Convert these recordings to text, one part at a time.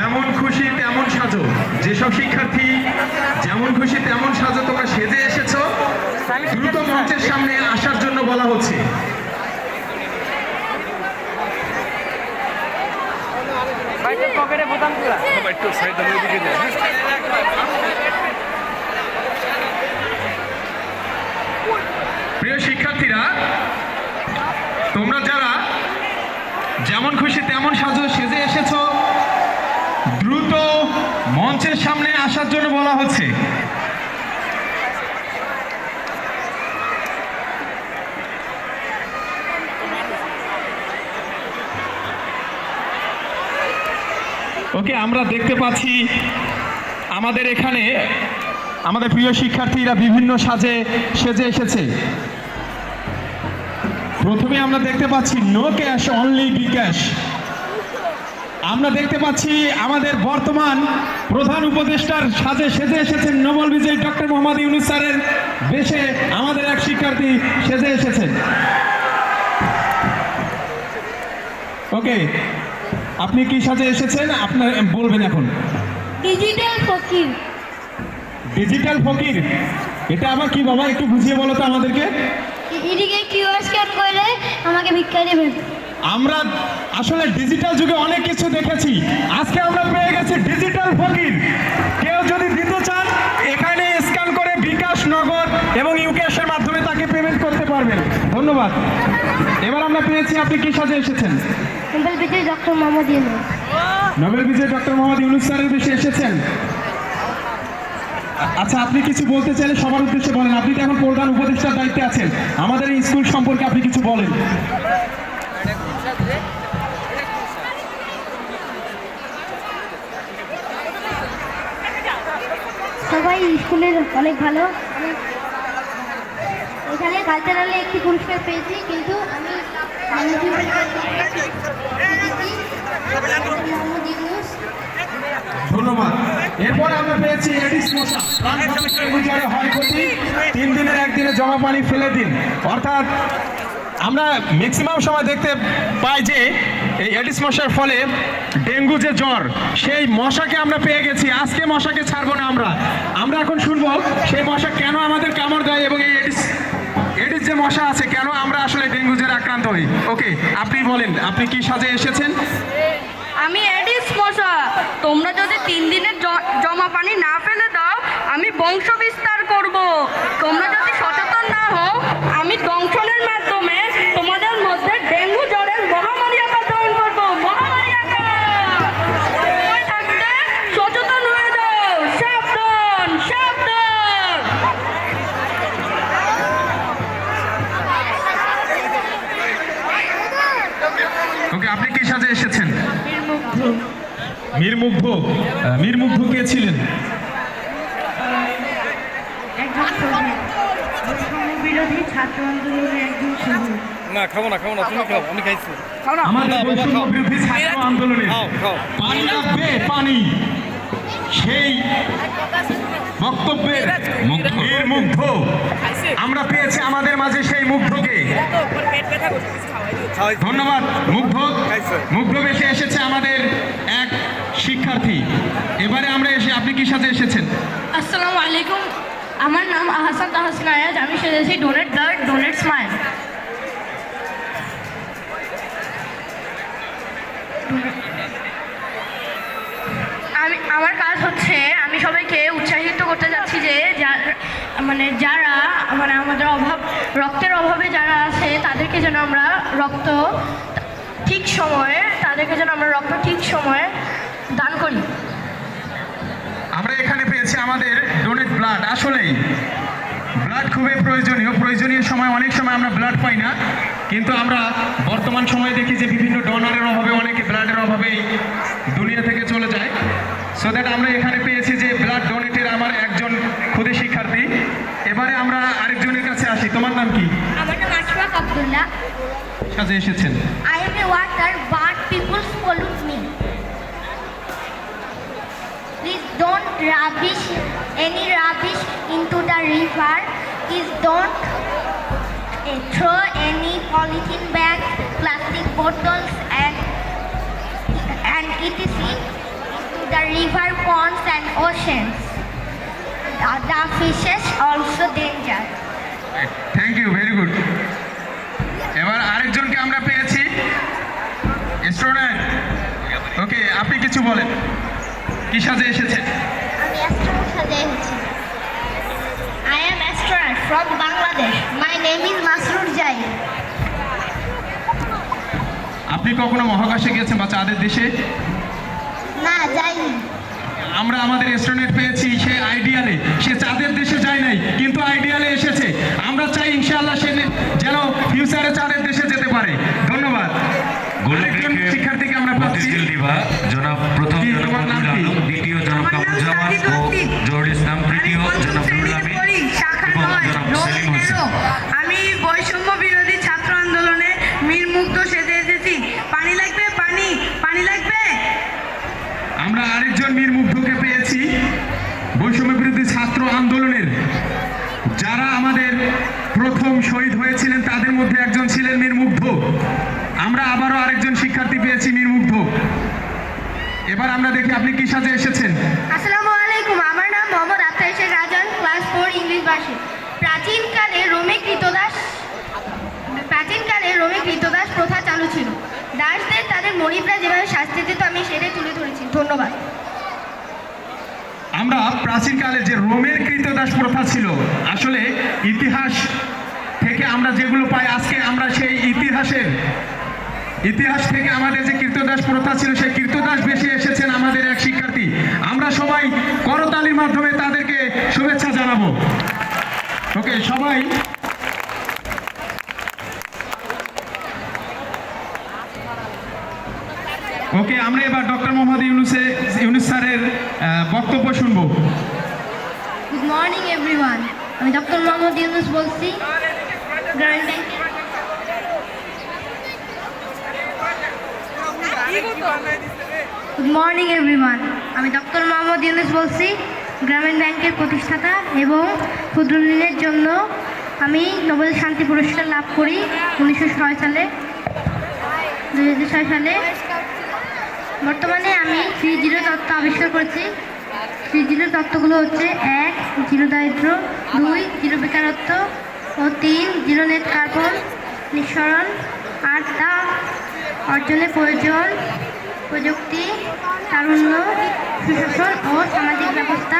যেমন খুশি তেমন সাজো। যেসব শিক্ষার্থী যেমন খুশি তেমন সাজো তোমরা সেজে এসেছো, দ্রুত মঞ্চের সামনে আসার জন্য বলা হচ্ছে। প্রিয় শিক্ষার্থীরা, তোমরা যারা যেমন খুশি তেমন সাজো সেজে এসেছো, দ্রুত মঞ্চের সামনে আসার জন্য বলা হচ্ছে। ওকে, আমরা দেখতে পাচ্ছি আমাদের এখানে আমাদের প্রিয় শিক্ষার্থীরা বিভিন্ন সাজে সেজে এসেছে। প্রথমে আমরা দেখতে পাচ্ছি নো ক্যাশ অনলি বিকাশ। আমরা দেখতে পাচ্ছি আমাদের বর্তমান প্রধান উপদেষ্টার সাজে সেজে এসেছেন নোবেল বিজয়ী ডক্টর মোহাম্মদ ইউনূস স্যারের বেশে আমাদের এক শিক্ষার্থী সেজে এসেছেন। ওকে, আপনি কি সাজে এসেছেন আপনার বলবেন এখন। ডিজিটাল ফকির। ডিজিটাল ফকির, এটা আবার কি বাবা, একটু বুঝিয়ে বলো তো আমাদেরকে। এদিকে কিউআর স্ক্যান করে আমাকে ভিক্ষা দেবেন। আমরা আসলে ডিজিটাল যুগে অনেক কিছু দেখেছি, আজকে আমরা পেয়ে গেছি ডিজিটাল ফকির। কেউ যদি দিতে চান এখানে স্ক্যান করে বিকাশ, নগদ এবং ইউকেশের মাধ্যমে তাকে পেমেন্ট করতে পারবেন। ধন্যবাদ। এবার আমরা পেয়েছি আপনি কি সাজে এসেছেন। নোবেল বিজয়ী ডক্টর মোহাম্মদ ইউনূস। নোবেল বিজয়ী ডক্টর মোহাম্মদ ইউনূস স্যারের বেশি এসেছেন। আচ্ছা, আপনি কিছু বলতে চাইলে সবার উদ্দেশ্যে বলেন। আপনি তো এখন প্রধান উপদেষ্টার দায়িত্বে আছেন, আমাদের এই স্কুল সম্পর্কে আপনি কিছু বলেন। সবাই স্কুলের অনেক ভালো। এখানে কালচারালে একটি পুরস্কার পেয়েছি, কিন্তু আমি মোহাম্মদ ইউনূস। ধন্যবাদ। এরপর আমরা পেয়েছি এডিস মশা। হয় ক্ষতি 3 দিনের একদিনে জমা পানি ফেলে দিন। অর্থাৎ আমরা ম্যাক্সিমাম সময় দেখতে পাই যে এই এডিস মশার ফলে ডেঙ্গু যে জ্বর, সেই মশাকে আমরা পেয়ে গেছি। আজকে মশাকে ছাড়বো না আমরা এখন শুনবো সেই মশা কেন আমাদের কামড় দেয় এবং এই এডিস যে মশা আছে কেন আমরা আসলে ডেঙ্গু জ্বরে আক্রান্ত হই। ওকে, আপনি বলেন আপনি কি সাজে এসেছেন। আমি এডিস মশা। তোমরা যদি 3 দিনের জমা পানি না ফেলে দাও আমি বংশ বিস্তার করব। তোমরা যদি সচেতন না হও আমি দংশনের মাধ্যমে তোমাদের মধ্যে ডেঙ্গু জ্বরের মহামারী আকার ধারণ করবো। মহামারী আকার। সময় থাকতে সচেতন হয়ে যাও। সাবধান, সাবধান। ওকে, আপনি কি সাজে এসেছেন। মীরমুগ্ধ। মীরমুগ্ধ কে ছিলেন। বিরোধী ছাত্র আন্দোলনের একজন শহীদ। না খাবো না তুমি খাও, আমি খাইছি। আমাদের বৈষম্য বিরোধী ছাত্র আন্দোলনে পানি লাগবে, পানি, সেই বক্তব্যের মীরমুগ্ধ। আমরা পেয়েছি আমাদের মাঝে সেই মুগ্ধকে। ধন্যবাদ মুগ্ধ। মুগ্ধ বেশে এসেছে আমাদের এক শিক্ষার্থী। এবারে আমরা এসে আপনি কি সাথে এসেছেন। আসসালামু আলাইকুম, আমার নাম আহসান তাহসিন আয়াজ। আমি সেজেছি ডোনেট ব্লাড ডোনেট স্মাইল। আমার কাজ হচ্ছে আমি সবাইকে উৎসাহিত করতে যাচ্ছি যে যারা আমাদের রক্তের অভাবে যারা আছে তাদেরকে যেন আমরা রক্ত ঠিক সময়ে দান করি। আমরা এখানে পেয়েছি আমাদের ডোনেট ব্লাড। আসলেই ব্লাড খুবই প্রয়োজনীয় সময় অনেক সময় আমরা ব্লাড পাই না, কিন্তু আমরা বর্তমান সময়ে দেখি যে বিভিন্ন ডোনারের অভাবে অনেকে ব্লাডের অভাবেই দুনিয়া থেকে চলে যায়। সো দ্যাট আমরা এখানে পেয়েছি যে ব্লাড ডোনেটের আমার একজন খুদে শিক্ষার্থী। এবারে আমরা আরেকজনের কাছে আসি। তোমার নাম কি। আমার নাম আশফাক আব্দুল্লাহ। সাথে এসেছেন। I am a water but people pollute me. Please don't rubbish any rubbish into the river. Please don't throw any polythene bags, plastic bottles and etc. into river, ponds and oceans. The fishes also danger. Thank you, very good. এবার আরেকজনকে আমরা পেয়েছি, student. ওকে, আপনি কিছু বলেন, কি সাজে এসেছেন? আমি অ্যাস্ট্রোনট সাজে এসেছি। I am astronaut from Bangladesh. My name is Masrur Jai. আপনি কখনো মহাকাশে গিয়েছেন বা চাঁদের দেশে? না, যাইনি। আমরা আমাদের স্টুডেন্ট পেয়েছি, সে আইডিয়ালে, সে চাঁদের দেশে যায় নাই কিন্তু আইডিয়ালে এসেছে। আমরা চাই ইনশাআল্লাহ সে যেন ফিউচারে চাঁদের দেশে যেতে পারে। ধন্যবাদ। আরেকজন শিক্ষার্থীকে আমরা পাচ্ছি, জনাব প্রথম কি, জনাব তোমার নাম আব্দুল কি? আলম, দ্বিতীয় জনাব কামরুজ্জামান ও জহুরুল ইসলাম, তৃতীয় জনাব নুরুল আমিন এবং জনাব সেলিম হোসেন। আমি বৈষম্য বিরোধী ছাত্র আন্দোলনে মীর মুগ্ধ সেজে এসেছি। পানি লাগবে, পানি, পানি লাগবে। আমরা আরেকজন মীর মুগ্ধকে পেয়েছি, বৈষম্য বিরোধী ছাত্র আন্দোলনের যারা আমাদের প্রথম শহীদ হয়েছিলেন তাদের মধ্যে একজন ছিলেন মীর মুগ্ধ। আমরা আবারও আরেকজন শিক্ষার্থী পেয়েছি, মীর মুগ্ধ। এবার আমরা দেখি আপনি কি সাজে এসেছেন। আসসালামু আলাইকুম, আমার নাম মোহাম্মদ আফতার শেখ রাজন, ক্লাস 4 ইংলিশ ভাষী। প্রাচীনকালে রোমে কৃতদাস প্রথা চালু ছিল। দাসদের তাদের মনিবরা যেভাবে শাস্তি দিত আমি সেটাই তুলে ধরেছি। ধন্যবাদ। আমরা প্রাচীনকালে যে রোমের কৃতদাস প্রথা ছিল, আসলে ইতিহাস থেকে আমরা যেগুলো পাই, আজকে আমরা সেই ইতিহাস থেকে আমাদের যে কৃতদাস প্রথা ছিল সেই কৃতদাস বেশি এসেছেন আমাদের এক শিক্ষার্থী। আমরা সবাই করতালির মাধ্যমে তাদেরকে শুভেচ্ছা জানাবো। ওকে, সবাই ওকে, আমরা এবার ডক্টর মোহাম্মদ ইউনুস স্যারের বক্তব্য শুনবো। গুড মর্নিং এভরিওয়ান, আমি ডক্টর মোহাম্মদ ইউনুস বলছি, গ্রামীণ ব্যাংকের। গুড মর্নিং এভরিওয়ান, আমি ডক্টর মোহাম্মদ ইউনুস বলছি, গ্রামীণ ব্যাংকের প্রতিষ্ঠাতা এবং ক্ষুদ্র ঋণের জন্য আমি নোবেল শান্তি পুরস্কার লাভ করি 2006 সালে। বর্তমানে আমি 3 তত্ত্ব আবিষ্কার করেছি। 3 তত্ত্বগুলো হচ্ছে: 1 জিরো দারিদ্র্য, 2 জিরো বেকারত্ব ও 3 জিরো নেট কার্বন নিঃসরণ। 8 তা অর্জনের প্রয়োজন প্রযুক্তি, তারুণ্য, সুশাসন ও সামাজিক ব্যবস্থা।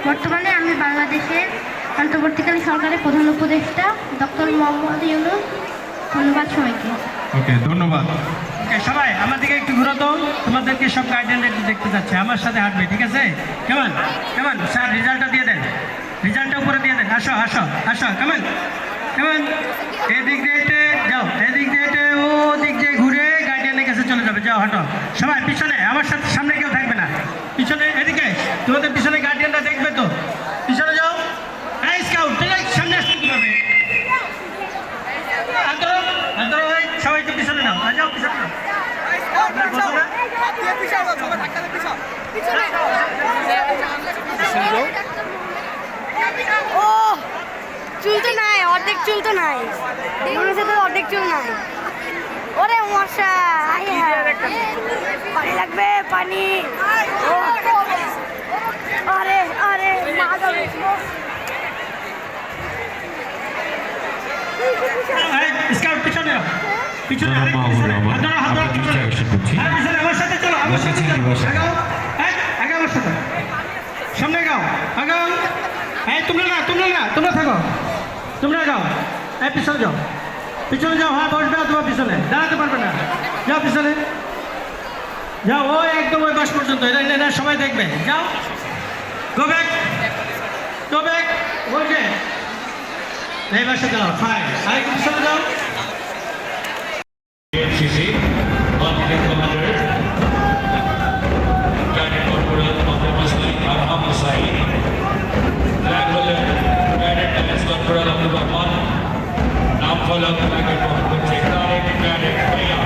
বর্তমানে আমি বাংলাদেশের অন্তর্বর্তীকালীন সরকারের প্রধান উপদেষ্টা ডক্টর মোহাম্মদ ইউনুস। ধন্যবাদ সবাইকে। ওকে, ধন্যবাদ। ওকে, সবাই আমার দিকে একটু ঘুরো তো, তোমাদেরকে সব গার্ডিয়ান একটু দেখতে যাচ্ছে, আমার সাথে হাঁটবে, ঠিক আছে? কেমন কেমন স্যার, রেজাল্টটা দিয়ে দেন, রেজাল্টটা উপরে দিয়ে দেন। আসো আসো আসো, কেমন কেমন, এদিক দিয়ে হেঁটে যাও, এদিক দিয়ে হেঁটে ও দিক দিয়ে ঘুরে গার্ডিয়ানের কাছে চলে যাবে। যাও, হাঁটো সবাই পিছনে, আমার সাথে সামনে কেউ থাকবে না, পিছনে এদিকে, তোমাদের পিছনে গার্ডিয়ানটা দেখবে তো, পিছনে যাও। এই স্কাউট, সামনে আসতে কীভাবে? সবাই একটু পিছনে নাও, যাও পিছনে নাও। ও চুল তো নাই, অর্ধেক চুল তো নাই, অর্ধেক চুল নাই। ওরে মশা, পানি লাগবে, পানি। আরে আরে স্কাউট পিছনে নাও, পিছনে জনাব মাহবুব রহমান, আপনার দৃষ্টি আকর্ষণ করছি। আমার সাথে চলো, আমার সাথে বসেছি দিবসে। আগে আমার সাথে, সামনে গাও, আগাও। হ্যাঁ, তোমরা থাকো, তোমরা যাও। হ্যাঁ, পিছনে যাও, পিছনে যাও। হ্যাঁ, বসবে তোমার পিছনে, দাঁড়াতে পারবে না। যাও পিছনে যাও, ওই একদম ওই বাস পর্যন্ত, এটা সবাই দেখবে। যাও, গো ব্যাক, বলছে এই বাসে যাও। ফাইন, আরেকটু পিছনে যাও। NCC, Lieutenant Commander, Cadet Corporal Muhammad Muslim Ahmad Saeed, Flag Holder, Cadet Lance Corporal Abdul Rahman, Namfalak Cadet Mohammed Sheikh Tariq, Cadet Bhaiya.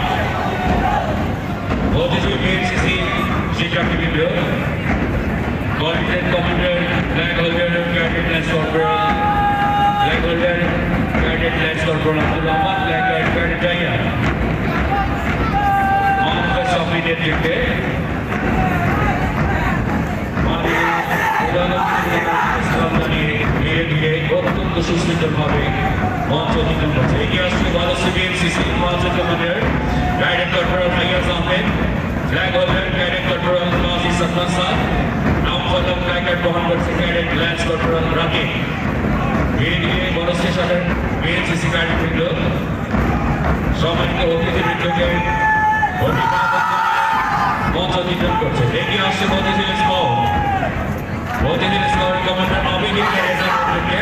ODG NCC, Security Bureau, Lieutenant Commander, Flag Holder, Cadet Lance Corporal, Flag Holder, Cadet Lance Corporal Abdul Rahman, Flag Guard Cadet Bhaiya. Office of Indian Cricket, BNCC, Master Commander, Guided Corporal Fayaz Ahmed, Flag Holder, Guided Corporal Qazi Sattar Saad, Naam Fadam Placard বহন করছে Guided Lance Corporal Rakib। এদিকে বড় স্টেশনের BNCC ক্যাডেটবৃন্দ সম্মানিত অতিথিবৃন্দকে মঞ্চ অধিগ্রহণ করছে। এগিয়ে আসছে মতিঝিল স্কোয়াড। মতিঝিল স্কোয়াডের কমান্ডার নবীন ক্যাডেটকে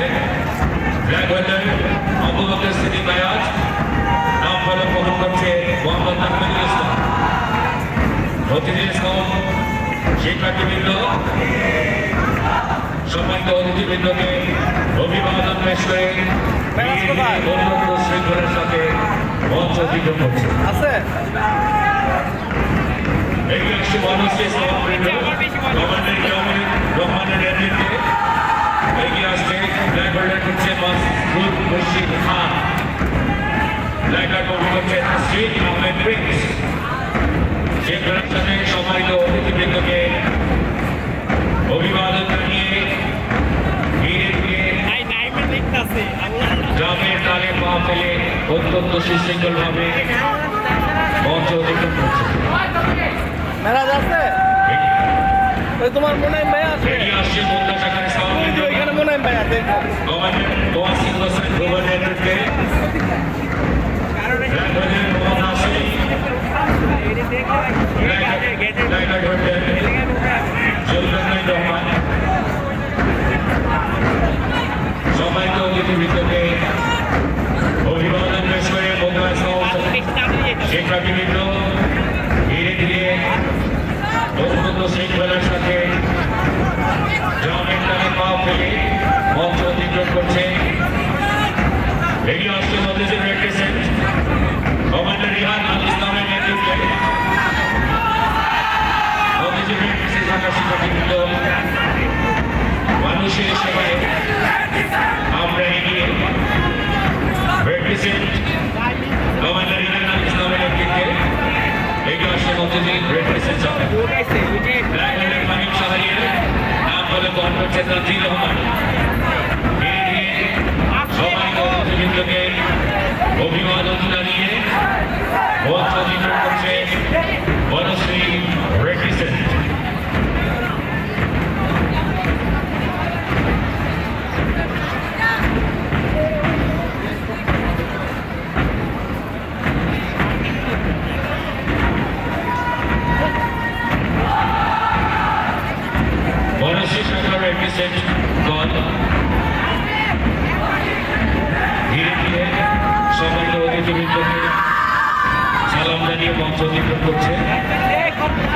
ফ্ল্যাগ হোল্ডার আবু বকর সিদ্দিক আয়াজ, নাম ফলক বহন করছে মোহাম্মদ আহমেদুল ইসলাম। মতিঝিল স্কোয়াড শিক্ষার্থীবৃন্দ সম্মানিত অতিথিবৃন্দকে অভিবাদন পেশ করে অন্যান্য শৃঙ্খলার সাথে মঞ্চ অধিগ্রহণ করছে। এগিয়ে আসছে বনশ্রী সভাবৃন্দ কমান্ডার ইয়ামিন রহমানের নেতৃত্বে। এগিয়ে আসছে ফ্ল্যাগ হোল্ডার করছে মাসুদ মুর্শিদ খান, ফ্ল্যাগ হোল্ডার করছে শ্রীদ আহমেদ প্রিন্স। শৃঙ্খলার সাথে সম্মানিত অতিথিবৃন্দকে অভিবাদন জানিয়ে ধীরে ধীরে গ্রামের তালে পা ফেলে অত্যন্ত সুশৃঙ্খল ভাবে মঞ্চ অধিগ্রহণ করছে। মেরাজ আছে ওই তোমার মনে ভাই আছে এগিয়ে আসছে মোল্লা শাখার সভাপতি ওইখানে মনে ভাই আছে কমান্ডার ওয়াসিম হোসেন গ্লোবাল নেতৃত্বে রাজধানীর মোহাম্মদ আসিফ লাইগার্ড হোল্ডার জুলকারনাইন রহমান। সম্মানিত অতিথিবৃন্দকে অভিবাদন পেশ করে মোল্লা শিক্ষার্থীবৃন্দ ধীরে ধীরে অত্যন্ত শৃঙ্খলার সাথে গ্রামের টানে পা ফেলে মঞ্চ অতিক্রম করছে। এগিয়ে আসছে Motijheel red crescent commander Rihan Al ইসলামের নেতৃত্বে। মতিঝিল রেড ক্রিসেন্ট শাখা শিক্ষার্থীবৃন্দ মানুষের সেবায় আমরা এগিয়ে red crescent commander Rihan Al ইসলামের নেতৃত্বে এগিয়ে আসছে মতিঝিল রেড ক্রিসেন্ট শাখা। রায়গঞ্জের মানিক শাহরিয়ার নাম বলে বহন করছে তানজিল রহমান। সবাই অতিথিবৃন্দকে অভিবাদন জানিয়ে মঞ্চ অধিগ্রহণ করছে বনশ্রী রেড ক্রিসেন্ট। বনশ্রী শাখার রেড ক্রিসেন্ট দল ধীরে ধীরে সম্মানিত অতিথিবৃন্দকে সালাম জানিয়ে মঞ্চ অধিগ্রহণ করছে।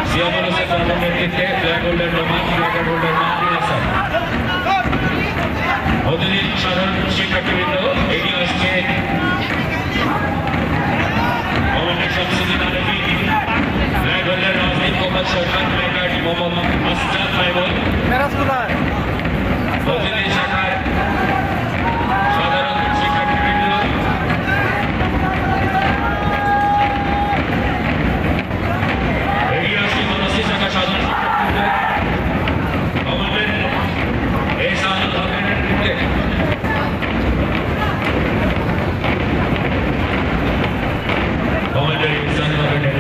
সিয়ামুল হোসেন বাবুর নেতৃত্বে flag holder Rahman, flag holder Mahmud Hasan. অতিথি সাধারণ শিক্ষার্থীবৃন্দ এগিয়ে আসছে কমান্ডার শামসুদ্দিন আলমী, ফ্ল্যাগ হোল্ডার রাজদীপ মোহাম্মদ সরকার, ফ্ল্যাগ মোহাম্মদ আসজাদ মাইমুন। মেরাজ কোথায় প্রতিটি শাখার সাধারণ শিক্ষার্থীবৃন্দ এগিয়ে আসছে বনশ্রী শাখা সাধারণ শিক্ষার্থীবৃন্দ কমান্ডার এহসানুল হকের নেতৃত্বে। কমান্ডার এহসানুল হকের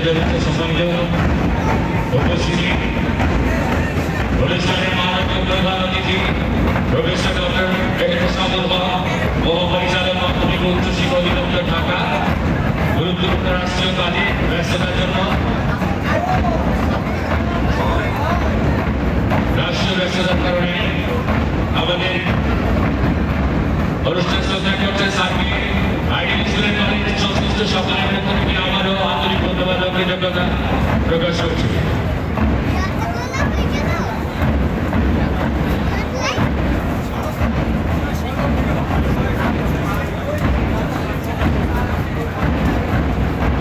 রয়েছে সম্মানিত উপস্থিতি অনুষ্ঠানের মাননীয় প্রধান অতিথি প্রফেসর ডক্টর এহসানুল হক মহাপরিচালক মাধ্যমিক উচ্চ শিক্ষা অধিদপ্তর ঢাকা গুরুত্বপূর্ণ রাষ্ট্রীয় কাজে ব্যস্ততার জন্য রাষ্ট্রীয় ব্যস্ততার কারণে আমাদের অনুষ্ঠান শ্রদ্ধা করছেন স্যারকে আইডিয়াল স্টুডেন্ট কলেজের সংশ্লিষ্ট সকলের পক্ষ থেকে আমারও আন্তরিক ধন্যবাদ ও কৃতজ্ঞতা প্রকাশ করছি।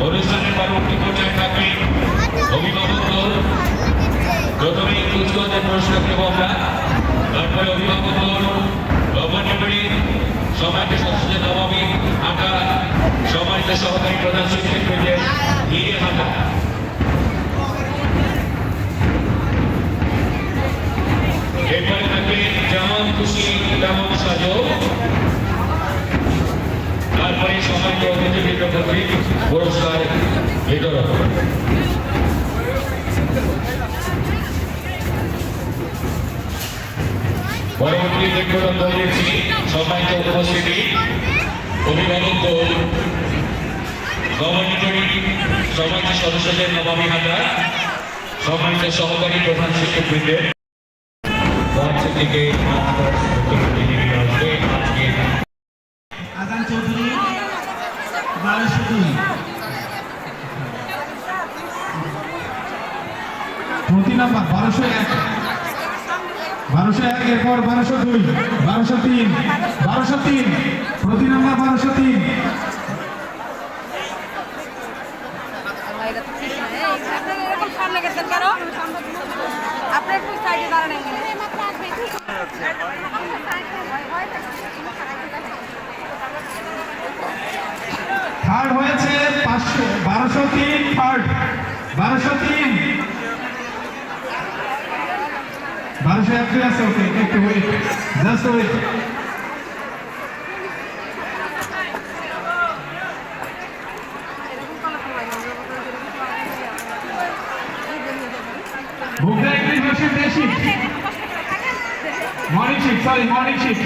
অনুষ্ঠানের পরবর্তী পর্যায়ে থাকবে অভিভাবক দল। প্রথমে কুচকাওয়াজের পুরস্কার দেব আমরা, তারপরে অভিভাবক দল, গভর্নমেন্ট, সম্মানিত সদস্যদের নবাবী আঁকা, সম্মানিত সহকারী প্রধান শিক্ষকদের নিয়ে হাঁটা। এরপরে থাকবে যেমন খুশি তেমন সাজো। তারপরে সম্মানিত অতিথিবৃন্দ কর্তৃক পুরস্কার বিতরণ। পরবর্তী ব্যক্তিগত রয়েছে সম্মানিত উপস্থিতি অভিভাবক দল, গভর্নমেন্ট, সম্মানিত সদস্যদের নবাবী হাজার, সম্মানিত সহকারী প্রধান শিক্ষকবৃন্দের মঞ্চের দিকে আজান চৌধুরী 1202 প্রতি নাম্বার 1201 1201 এরপর 1202 1203 1203 প্রতি নাম্বার 1203 সামনে গেছেন কেন? আপনি একটু সাইডে দাঁড়ান। থার্ড হয়েছে 1203 থার্ড 1203 1201 আছে। ওকে একটু wait, just wait. Bhukra English version day shift. Morning shift, sorry, morning shift.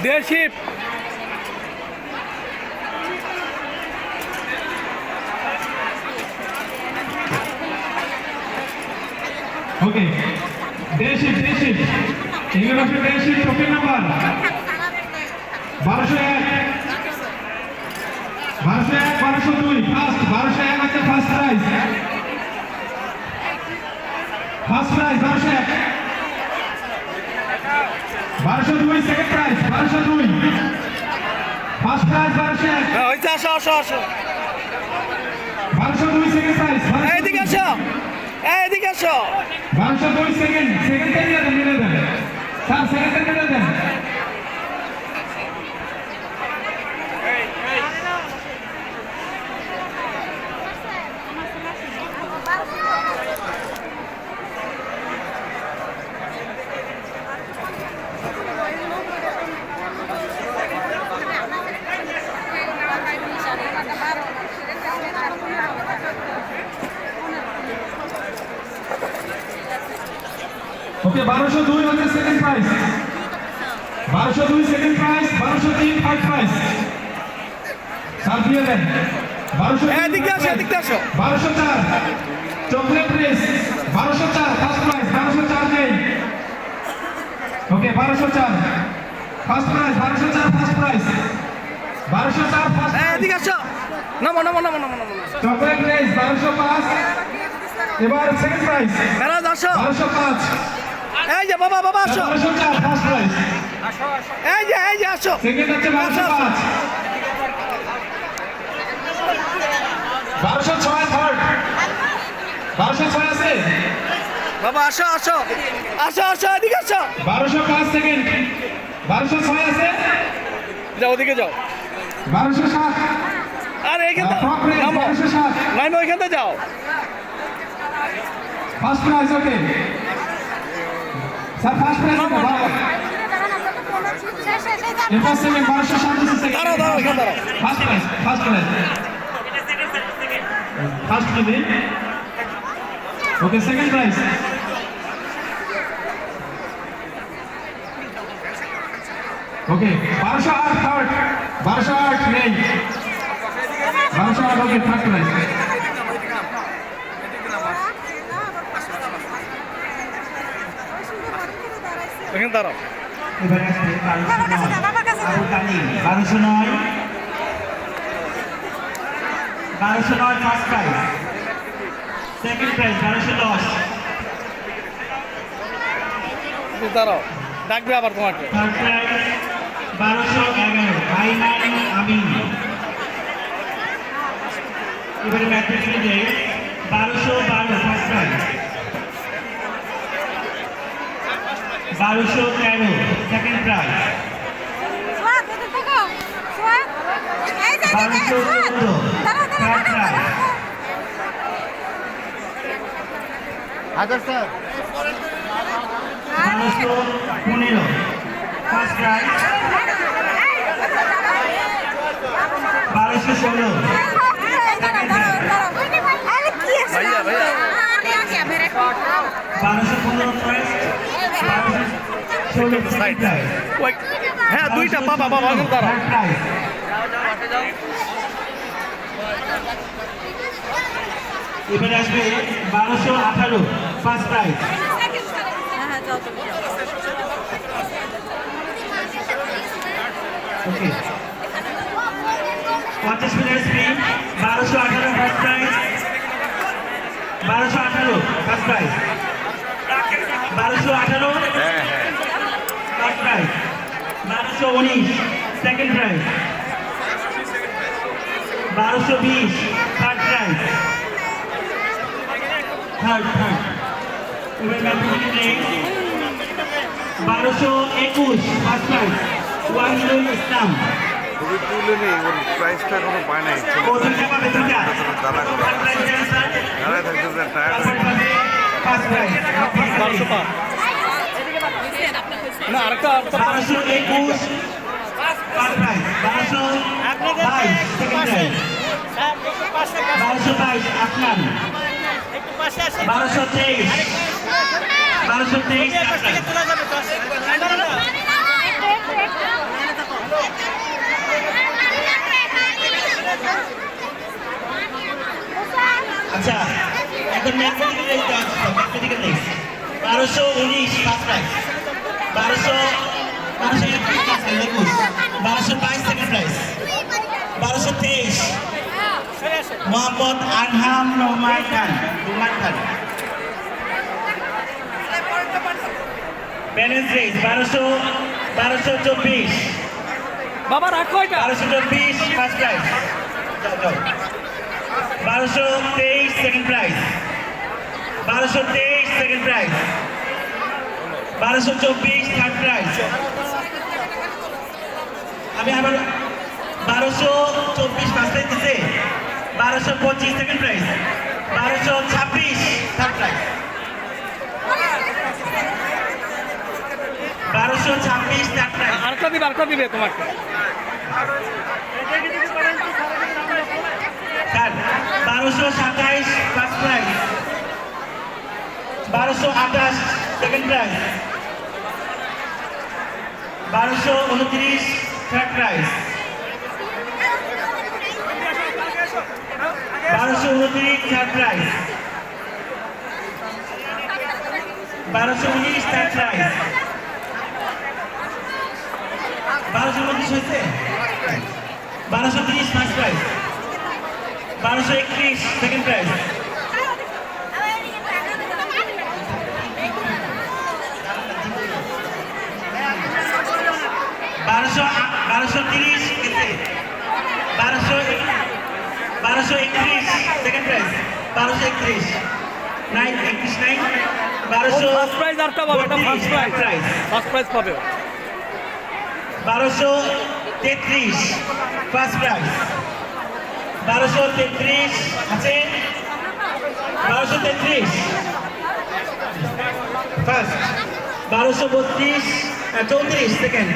Day shift. Okay. Day shift, day shift. English version day shift, token number 1201. 1201, 1202, first, 1201 আছে first prize. First prize, 1201. 1202, second prize, 1202. First prize, 1201. হয়েছে, আসো আসো আসো, 1202, second prize, 1202. এইদিকে আসো, এইদিকে আসো। 1202, second মিলে দেন। স্যার, সেকেন্ড মিলে দেন। ওকে 1202 হচ্ছে second prize, 1202 second prize, 1203 third prize. Sir দিয়ে দেন। 1202 এদিকে আসো, এদিকে আসো। 1204 চকলেট রেস, 1204 ফার্স্ট প্রাইজ, 1204 নেই। ওকে 1204 first prize, 1204 first prize, 1204 first prize. এদিকে আসো, নামো নামো নামো নামো নামো। Chocolate race 1205। এবার সেকেন্ড প্রাইজ মেরাজ আসো, 1205। এই যে বাবা বাবা আসো, 1204 ফার্স্ট প্রাইজ, এই যে আসো। সেকেন্ড হচ্ছে 1205। 1206 থার্ড, 1206 আছে। বাবা আসো আসো আসো আসো, এদিকে আসো। 1205 সেকেন্ড, 1206 আছে। যাও ওদিকে যাও। 1207 আরে এখান থেকে টপ রেস, নামো, 1207 নামো এখান থেকে যাও। First prize. Okay sir, first prize. এরপর সেকেন্ড 1287 সেকেন্ড দাঁড়াও দাঁড়াও এখানে দাঁড়াও first prize first prize okay second prize ওকে 1208 থার্ড 1208 নেই 1208 ওকে থার্ড প্রাইজ এখানে দাঁড়াও এবারে আসবে 1209 ফার্স্ট প্রাইজ সেকেন্ড প্রাইজ 1210 তুমি দাঁড়াও ডাকবে আবার তোমাকে থার্ড প্রাইজ 1211 আইমান আমিন এবারে ম্যাথমেটিক্যাল যে 1212 first prize 1213 second prize 1214 third prize হাজার স্যার 1215 ফার্স্ট প্রাইজ 1216 ভাইয়া ভাইয়া 1215 ফার্স্ট 1216 সেকেন্ড প্রাইজ ওই হ্যাঁ দুইটা বাবা বাবা এখানে দাঁড়াও থার্ড প্রাইজ এবারে আসবে 1218 ফার্স্ট প্রাইজ ওকে 50 minute spin 1218 first prize 1218 first prize 1218 first prize 1219 second prize 1220 third prize third এবার ম্যাথমেটিক্যাল 1221 ফার্স্ট প্রাইজ ওয়াহিদুল ইসলাম ছবি তুলে নেই ওর প্রাইসটা এখনো পায় নাই ও দুইটা পাবে দুইটা দাঁড়া করো থার্ড প্রাইজ ক্যান্সার দাঁড়ায় থাকতে টায়ার তারপর পাবে ফার্স্ট প্রাইজ 1200 পা না আরেকটা 1221 first prize 1222 second prize 1222 Afnan 1223 1223 আচ্ছা এখন mathematical mathematical next 1219 first prize 1222 second prize 1223 Mohammad Anham Rahman Khan balance race 1224 বাবা রাখো এটা 1224 first prize 1223 second prize 1223 second prize 1224 third prize আমি আবার 1224 ফার্স্ট প্রাইজ দিতে 1225 second prize 1226 third prize 1226 third prize আরেকটা দিবে তোমাকে sir 1227 first prize 1228 second prize 1229 third prize 1229 third prize 1219 third prize 1229 হয়েছে 1230 ফার্স্ট প্রাইজ 1231 সেকেন্ড প্রাইজ 1230 কেতে 1231 second prize 1231 9 21 9 first prize আরটা পাবে এটা first prize prize first prize পাবে 1233 ফার্স্ট প্রাইজ 1233 আছে 1233 first 1232 34 second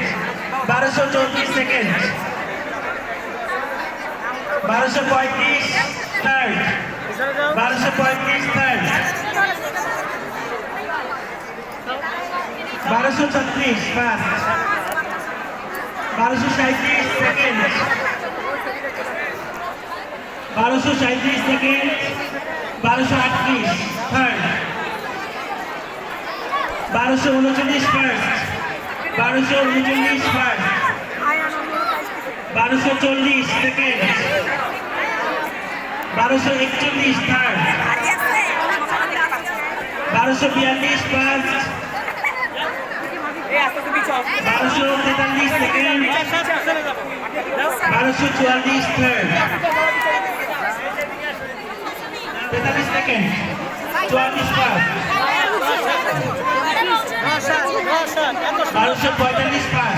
1234 second 1235 third 1235 third 1236 first 1237 second 1237 second 1238 third 1239 first 1239 first 1240 second 1241 third 1242 first 1243 second 1244 third 43 second 44 first 1245 first